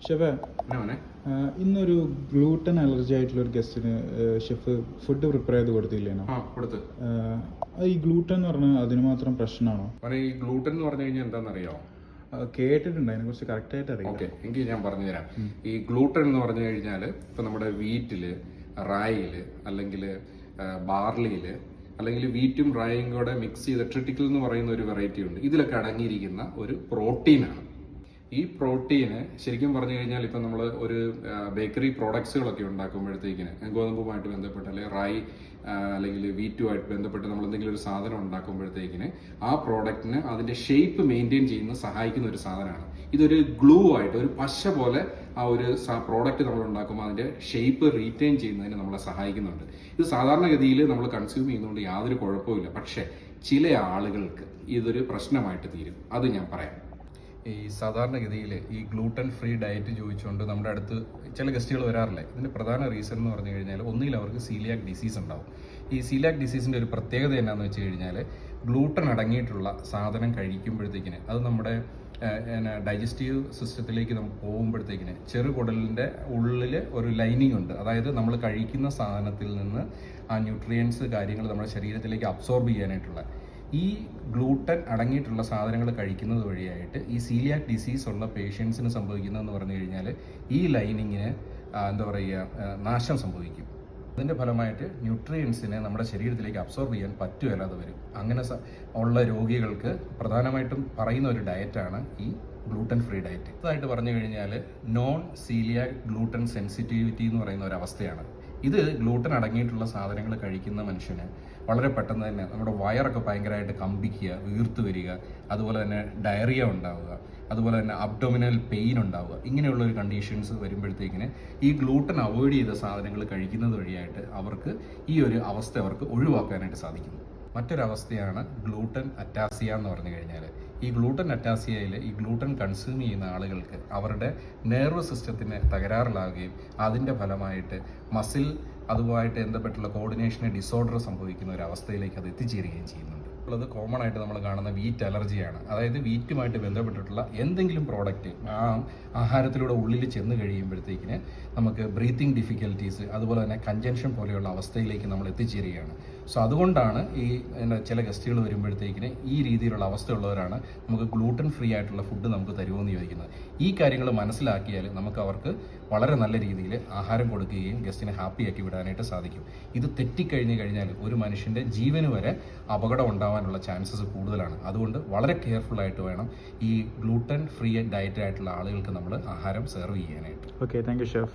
Chef, ഇന്നൊരു gluten allergy ആയിട്ടുള്ള ഒരു ഗസ്റ്റിന് ഷെഫ് ഫുഡ് പ്രിപ്പയർ ചെയ്ത് കൊടുത്തില്ലേനോ? ഈ ഗ്ലൂട്ടൻ എന്ന് പറഞ്ഞാൽ അതിന് മാത്രം പ്രശ്നമാണോ? ഈ ഗ്ലൂട്ടൻ എന്ന് പറഞ്ഞു കഴിഞ്ഞാൽ എന്താണെന്നറിയാമോ? കേട്ടിട്ടുണ്ട്, അതിനെ കുറിച്ച് കറക്റ്റ് ആയിട്ട് അറിയാം. ഓക്കെ, എങ്കിൽ ഞാൻ പറഞ്ഞുതരാം. ഈ ഗ്ലൂട്ടൻ എന്ന് പറഞ്ഞു കഴിഞ്ഞാൽ ഇപ്പൊ നമ്മുടെ വീറ്റില്, റായില്, അല്ലെങ്കിൽ ബാർലിയില്, അല്ലെങ്കിൽ വീറ്റും റായും കൂടെ മിക്സ് ചെയ്ത ട്രിറ്റിക്കൽ എന്ന് പറയുന്ന ഒരു വെറൈറ്റി ഉണ്ട്. ഇതിലൊക്കെ അടങ്ങിയിരിക്കുന്ന ഒരു പ്രോട്ടീനാണ്. ഈ പ്രോട്ടീന് ശരിക്കും പറഞ്ഞു കഴിഞ്ഞാൽ ഇപ്പം നമ്മൾ ഒരു ബേക്കറി പ്രോഡക്ട്സുകളൊക്കെ ഉണ്ടാക്കുമ്പോഴത്തേക്കിന് ഗോതമ്പുമായിട്ട് ബന്ധപ്പെട്ട് അല്ലെങ്കിൽ റായി അല്ലെങ്കിൽ വീറ്റുമായിട്ട് ബന്ധപ്പെട്ട് നമ്മൾ എന്തെങ്കിലും ഒരു സാധനം ഉണ്ടാക്കുമ്പോഴത്തേക്കിന് ആ പ്രോഡക്റ്റിന് അതിൻ്റെ ഷേപ്പ് മെയിൻറ്റെയിൻ ചെയ്യുന്ന സഹായിക്കുന്ന ഒരു സാധനമാണ്. ഇതൊരു ഗ്ലൂ ആയിട്ട് ഒരു പശ പോലെ ആ ഒരു പ്രോഡക്റ്റ് നമ്മൾ ഉണ്ടാക്കുമ്പോൾ അതിൻ്റെ ഷേപ്പ് റീറ്റെയിൻ ചെയ്യുന്നതിന് നമ്മളെ സഹായിക്കുന്നുണ്ട്. ഇത് സാധാരണഗതിയിൽ നമ്മൾ കൺസ്യൂം ചെയ്യുന്നതുകൊണ്ട് യാതൊരു കുഴപ്പമില്ല. പക്ഷേ ചില ആളുകൾക്ക് ഇതൊരു പ്രശ്നമായിട്ട് തീരും. അത് ഞാൻ പറയാം. ഈ സാധാരണഗതിയിൽ ഈ ഗ്ലൂട്ടൻ ഫ്രീ ഡയറ്റ് ചോദിച്ചുകൊണ്ട് നമ്മുടെ അടുത്ത് ചില ഗസ്റ്റുകൾ വരാറില്ല. ഇതിൻ്റെ പ്രധാന റീസൺ എന്ന് പറഞ്ഞു കഴിഞ്ഞാൽ ഒന്നുകിൽ അവർക്ക് സീലിയാക് ഡിസീസ് ഉണ്ടാവും. ഈ സീലിയാക് ഡിസീസിൻ്റെ ഒരു പ്രത്യേകത എന്നാന്ന് വെച്ച് കഴിഞ്ഞാൽ ഗ്ലൂട്ടൻ അടങ്ങിയിട്ടുള്ള സാധനം കഴിക്കുമ്പോഴത്തേക്കിന് അത് നമ്മുടെ ഡൈജസ്റ്റീവ് സിസ്റ്റത്തിലേക്ക് നമുക്ക് പോകുമ്പോഴത്തേക്കിന് ചെറുകുടലിൻ്റെ ഉള്ളിൽ ഒരു ലൈനിങ് ഉണ്ട്. അതായത് നമ്മൾ കഴിക്കുന്ന സാധനത്തിൽ നിന്ന് ആ ന്യൂട്രിയൻസ് കാര്യങ്ങൾ നമ്മുടെ ശരീരത്തിലേക്ക് അബ്സോർബ് ചെയ്യാനായിട്ടുള്ള ഈ ഗ്ലൂട്ടൻ അടങ്ങിയിട്ടുള്ള സാധനങ്ങൾ കഴിക്കുന്നത് വഴിയായിട്ട് ഈ സീലിയാക് ഡിസീസ് ഉള്ള പേഷ്യൻസിന് സംഭവിക്കുന്നതെന്ന് പറഞ്ഞു കഴിഞ്ഞാൽ ഈ ലൈനിങ്ങിന് എന്താ പറയുക നാശം സംഭവിക്കും. അതിൻ്റെ ഫലമായിട്ട് ന്യൂട്രിയൻസിനെ നമ്മുടെ ശരീരത്തിലേക്ക് അബ്സോർബ് ചെയ്യാൻ പറ്റുകയില്ലാതെ വരും. അങ്ങനെ ഉള്ള രോഗികൾക്ക് പ്രധാനമായിട്ടും പറയുന്ന ഒരു ഡയറ്റാണ് ഈ ഗ്ലൂട്ടൻ ഫ്രീ ഡയറ്റ്. ഇതായിട്ട് പറഞ്ഞു കഴിഞ്ഞാൽ നോൺ സീലിയാക് ഗ്ലൂട്ടൻ സെൻസിറ്റിവിറ്റി എന്ന് പറയുന്ന ഒരു അവസ്ഥയാണ്. ഇത് ഗ്ലൂട്ടൻ അടങ്ങിയിട്ടുള്ള സാധനങ്ങൾ കഴിക്കുന്ന മനുഷ്യന് വളരെ പെട്ടെന്ന് തന്നെ നമ്മുടെ വയറൊക്കെ ഭയങ്കരമായിട്ട് കമ്പിക്കുക, വീർത്ത് വരിക, അതുപോലെ തന്നെ ഡയറിയ ഉണ്ടാവുക, അതുപോലെ തന്നെ അബ്ഡോമിനൽ പെയിൻ ഉണ്ടാവുക. ഇങ്ങനെയുള്ള ഒരു കണ്ടീഷൻസ് വരുമ്പോഴത്തേക്കിന് ഈ ഗ്ലൂട്ടൻ അവോയ്ഡ് ചെയ്ത സാധനങ്ങൾ കഴിക്കുന്നത് വഴിയായിട്ട് അവർക്ക് ഈ ഒരു അവസ്ഥ അവർക്ക് ഒഴിവാക്കാനായിട്ട് സാധിക്കുന്നു. മറ്റൊരവസ്ഥയാണ് ഗ്ലൂട്ടൻ അറ്റാസിയ എന്ന് പറഞ്ഞു കഴിഞ്ഞാൽ. ഈ ഗ്ലൂട്ടൻ അറ്റാസിയയിൽ ഈ ഗ്ലൂട്ടൻ കൺസ്യൂം ചെയ്യുന്ന ആളുകൾക്ക് അവരുടെ നെർവ് സിസ്റ്റത്തിന് തകരാറിലാവുകയും അതിൻ്റെ ഫലമായിട്ട് മസിൽ അതുമായിട്ട് ബന്ധപ്പെട്ടുള്ള കോർഡിനേഷന് ഡിസോർഡർ സംഭവിക്കുന്ന ഒരു അവസ്ഥയിലേക്ക് അത് എത്തിച്ചേരുകയും ചെയ്യുന്നുണ്ട്. ഉള്ളത് കോമൺ ആയിട്ട് നമ്മൾ കാണുന്ന വീറ്റ് അലർജിയാണ്. അതായത് വീറ്റുമായിട്ട് ബന്ധപ്പെട്ടിട്ടുള്ള എന്തെങ്കിലും പ്രോഡക്റ്റ് ആ ആഹാരത്തിലൂടെ ഉള്ളിൽ ചെന്ന് കഴിയുമ്പോഴത്തേക്കിന് നമുക്ക് ബ്രീത്തിങ് ഡിഫിക്കൽറ്റീസ് അതുപോലെ തന്നെ കഞ്ചൻഷൻ പോലെയുള്ള അവസ്ഥയിലേക്ക് നമ്മൾ എത്തിച്ചേരുകയാണ്. സോ അതുകൊണ്ടാണ് ഈ ചില ഗസ്റ്റുകൾ വരുമ്പോഴത്തേക്കിന് ഈ രീതിയിലുള്ള അവസ്ഥയുള്ളവരാണ് നമുക്ക് ഗ്ലൂട്ടൻ ഫ്രീ ആയിട്ടുള്ള ഫുഡ് നമുക്ക് തരുമെന്ന് ചോദിക്കുന്നത്. ഈ കാര്യങ്ങൾ മനസ്സിലാക്കിയാൽ നമുക്ക് അവർക്ക് വളരെ നല്ല രീതിയിൽ ആഹാരം കൊടുക്കുകയും ഗസ്റ്റിനെ ഹാപ്പിയാക്കി വിടാനായിട്ട് സാധിക്കും. ഇത് തെറ്റിക്കഴിഞ്ഞു കഴിഞ്ഞാൽ ഒരു മനുഷ്യൻ്റെ ജീവന് വരെ അപകടം ഉണ്ടാവാനുള്ള ചാൻസസ് കൂടുതലാണ്. അതുകൊണ്ട് വളരെ കെയർഫുള്ളായിട്ട് വേണം ഈ ഗ്ലൂട്ടൻ ഫ്രീ ഡയറ്റ് ആയിട്ടുള്ള ആളുകൾക്ക് നമ്മൾ ആഹാരം സെർവ് ചെയ്യാനായിട്ട്. Okay, thank you chef.